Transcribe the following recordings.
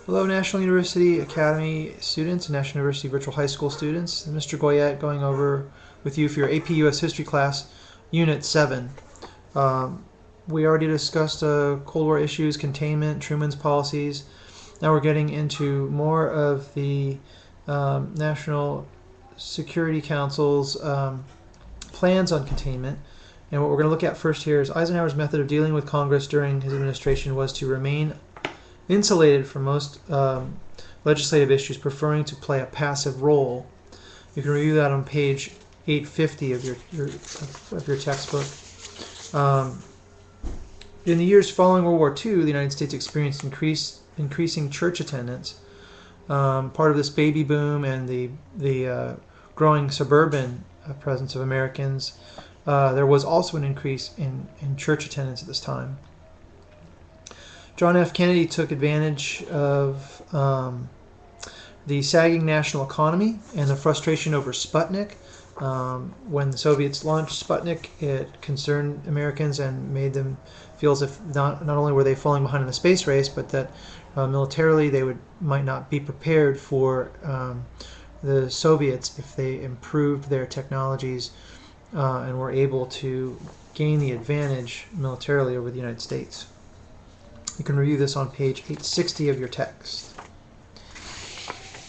Hello, National University Academy students and National University Virtual High School students. Mr. Goyette going over with you for your AP US History class, Unit 7. We already discussed Cold War issues, containment, Truman's policies. Now we're getting into more of the National Security Council's plans on containment. And what we're going to look at first here is Eisenhower's method of dealing with Congress during his administration was to remain insulated from most legislative issues, preferring to play a passive role. You can review that on page 850 of your textbook. In the years following World War II, the United States experienced increasing church attendance. Part of this baby boom and the growing suburban presence of Americans, there was also an increase in church attendance at this time. John F. Kennedy took advantage of the sagging national economy and the frustration over Sputnik. When the Soviets launched Sputnik, it concerned Americans and made them feel as if not only were they falling behind in the space race, but that militarily they might not be prepared for the Soviets if they improved their technologies and were able to gain the advantage militarily over the United States. You can review this on page 860 of your text.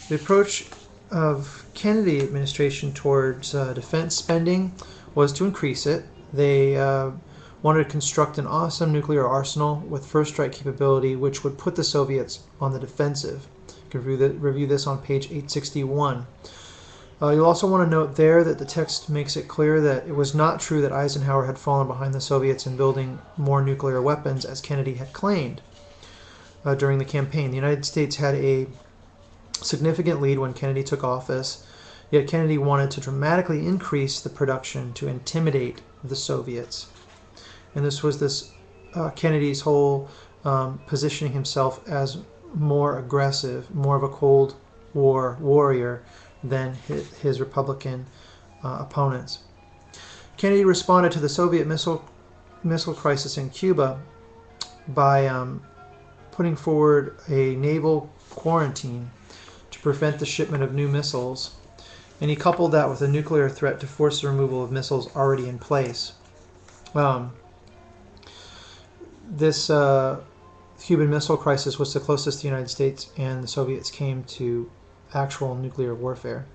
The approach of Kennedy administration towards defense spending was to increase it. They wanted to construct an awesome nuclear arsenal with first strike capability, which would put the Soviets on the defensive. You can review this on page 861. You'll also want to note there that the text makes it clear that it was not true that Eisenhower had fallen behind the Soviets in building more nuclear weapons, as Kennedy had claimed during the campaign. The United States had a significant lead when Kennedy took office, yet Kennedy wanted to dramatically increase the production to intimidate the Soviets. And this was Kennedy's whole positioning himself as more aggressive, more of a Cold War warrior than his Republican opponents. Kennedy responded to the Soviet missile crisis in Cuba by putting forward a naval quarantine to prevent the shipment of new missiles, and he coupled that with a nuclear threat to force the removal of missiles already in place. This Cuban Missile Crisis was the closest the United States and the Soviets came to actual nuclear warfare.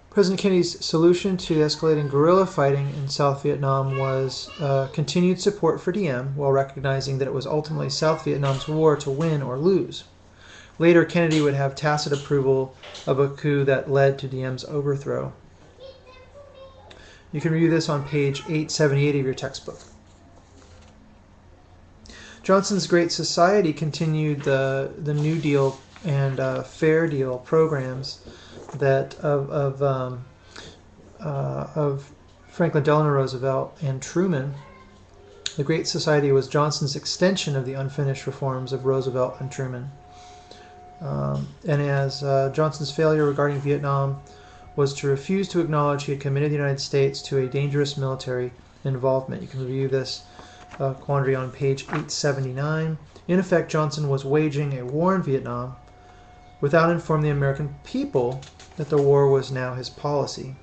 President Kennedy's solution to escalating guerrilla fighting in South Vietnam was continued support for Diem, while recognizing that it was ultimately South Vietnam's war to win or lose. Later, Kennedy would have tacit approval of a coup that led to Diem's overthrow. You can review this on page 878 of your textbook. Johnson's Great Society continued the New Deal and Fair Deal programs that of Franklin Delano Roosevelt and Truman. The Great Society was Johnson's extension of the unfinished reforms of Roosevelt and Truman. And as Johnson's failure regarding Vietnam was to refuse to acknowledge he had committed the United States to a dangerous military involvement. You can review this quandary on page 879. In effect, Johnson was waging a war in Vietnam without informing the American people that the war was now his policy.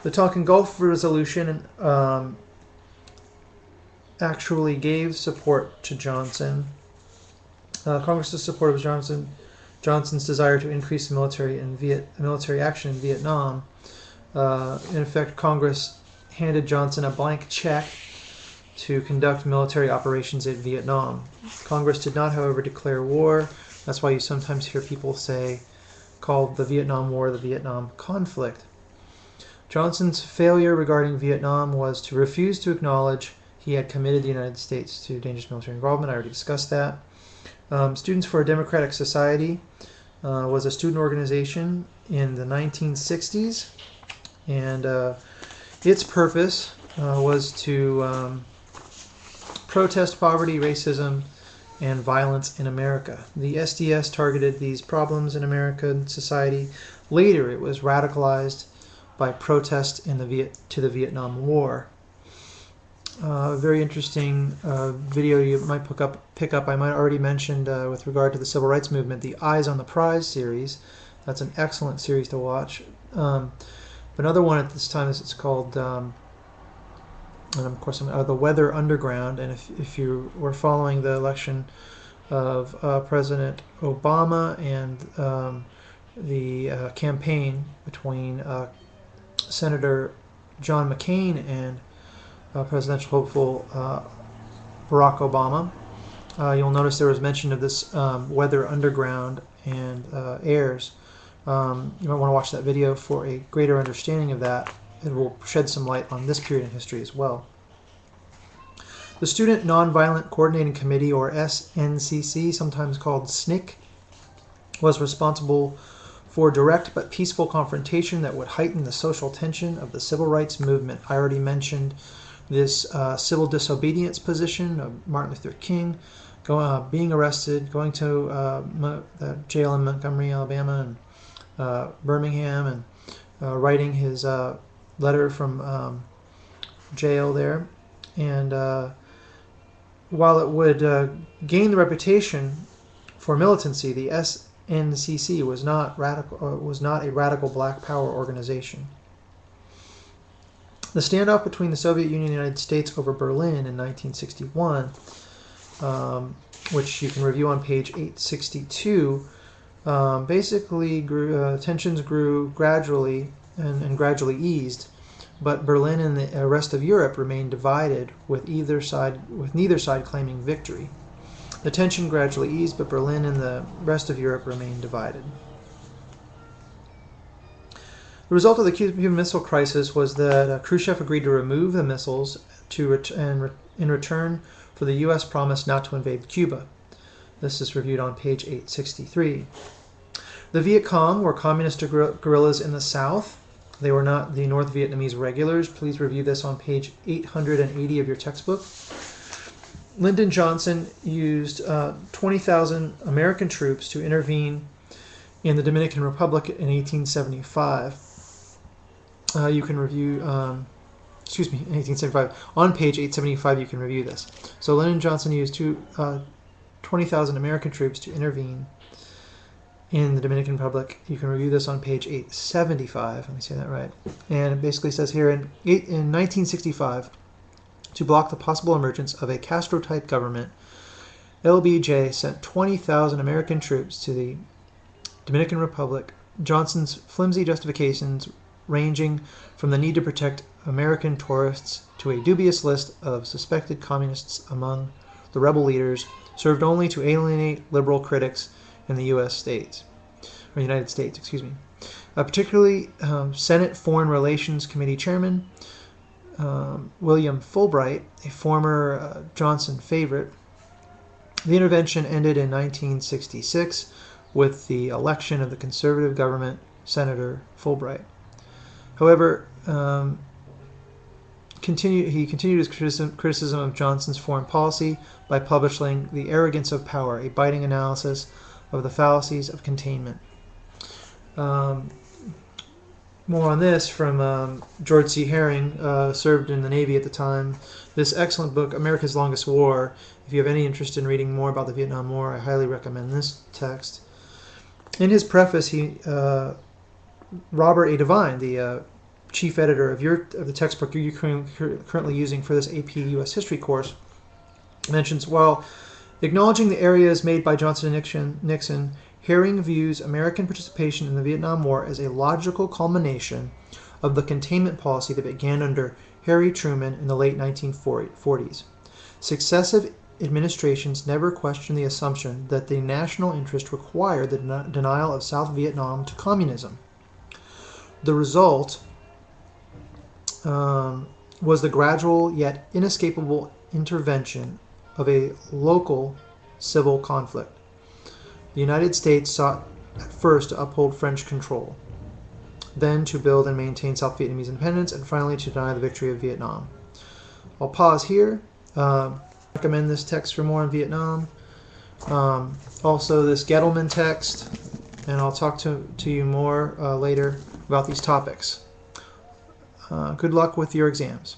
The Tonkin Gulf Resolution actually gave support to Johnson. Congress's support of Johnson's desire to increase the military action in Vietnam. In effect, Congress handed Johnson a blank check to conduct military operations in Vietnam. Congress did not, however, declare war. That's why you sometimes hear people call the Vietnam War the Vietnam conflict. Johnson's failure regarding Vietnam was to refuse to acknowledge he had committed the United States to dangerous military involvement. I already discussed that. Students for a Democratic Society was a student organization in the 1960s, and its purpose was to protest poverty, racism, and violence in America. The SDS targeted these problems in American society. Later, it was radicalized by protest to the Vietnam War. Very interesting video you might pick up. I might already mentioned with regard to the civil rights movement, the Eyes on the Prize series. That's an excellent series to watch. Another one at this time is called, and of course, the Weather Underground. And if you were following the election of President Obama and the campaign between Senator John McCain and presidential hopeful Barack Obama, you'll notice there was mention of this Weather Underground and airs. You might want to watch that video for a greater understanding of that. It will shed some light on this period in history as well. The Student Nonviolent Coordinating Committee, or SNCC, sometimes called SNCC, was responsible for direct but peaceful confrontation that would heighten the social tension of the civil rights movement. I already mentioned this civil disobedience position of Martin Luther King, being arrested, going to the jail in Montgomery, Alabama, and Birmingham, and writing his letter from jail there. And while it would gain the reputation for militancy, the SNCC was not a radical black power organization. The standoff between the Soviet Union and the United States over Berlin in 1961, which you can review on page 862, basically tensions grew gradually and gradually eased, but Berlin and the rest of Europe remained divided, with neither side claiming victory. The tension gradually eased, but Berlin and the rest of Europe remained divided. The result of the Cuban Missile Crisis was that Khrushchev agreed to remove the missiles in return for the U.S. promise not to invade Cuba. This is reviewed on page 863. The Vietcong were communist guerrillas in the south. They were not the North Vietnamese regulars. Please review this on page 880 of your textbook. Lyndon Johnson used 20,000 American troops to intervene in the Dominican Republic in 1875. You can review, 1875. On page 875, you can review this. So Lyndon Johnson used 20,000 American troops to intervene in the Dominican Republic. You can review this on page 875. Let me say that right. And it basically says here, in 1965, to block the possible emergence of a Castro-type government, LBJ sent 20,000 American troops to the Dominican Republic. Johnson's flimsy justifications, ranging from the need to protect American tourists to a dubious list of suspected communists among the rebel leaders, served only to alienate liberal critics in the United States. Particularly Senate Foreign Relations Committee Chairman William Fulbright, a former Johnson favorite. The intervention ended in 1966 with the election of the conservative government Senator Fulbright. However, he continued his criticism of Johnson's foreign policy by publishing The Arrogance of Power, a biting analysis of the fallacies of containment. More on this from George C. Herring, served in the Navy at the time. This excellent book, America's Longest War. If you have any interest in reading more about the Vietnam War, I highly recommend this text. In his preface, Robert A. Devine, the chief editor of the textbook you're currently using for this AP U.S. History course, mentions, while acknowledging the areas made by Johnson and Nixon, Herring views American participation in the Vietnam War as a logical culmination of the containment policy that began under Harry Truman in the late 1940s. Successive administrations never questioned the assumption that the national interest required the denial of South Vietnam to communism. The result was the gradual yet inescapable intervention of a local civil conflict. The United States sought at first to uphold French control, then to build and maintain South Vietnamese independence, and finally to deny the victory of Vietnam. I'll pause here. Recommend this text for more on Vietnam. Also this Gettleman text, and I'll talk to you more later about these topics. Good luck with your exams.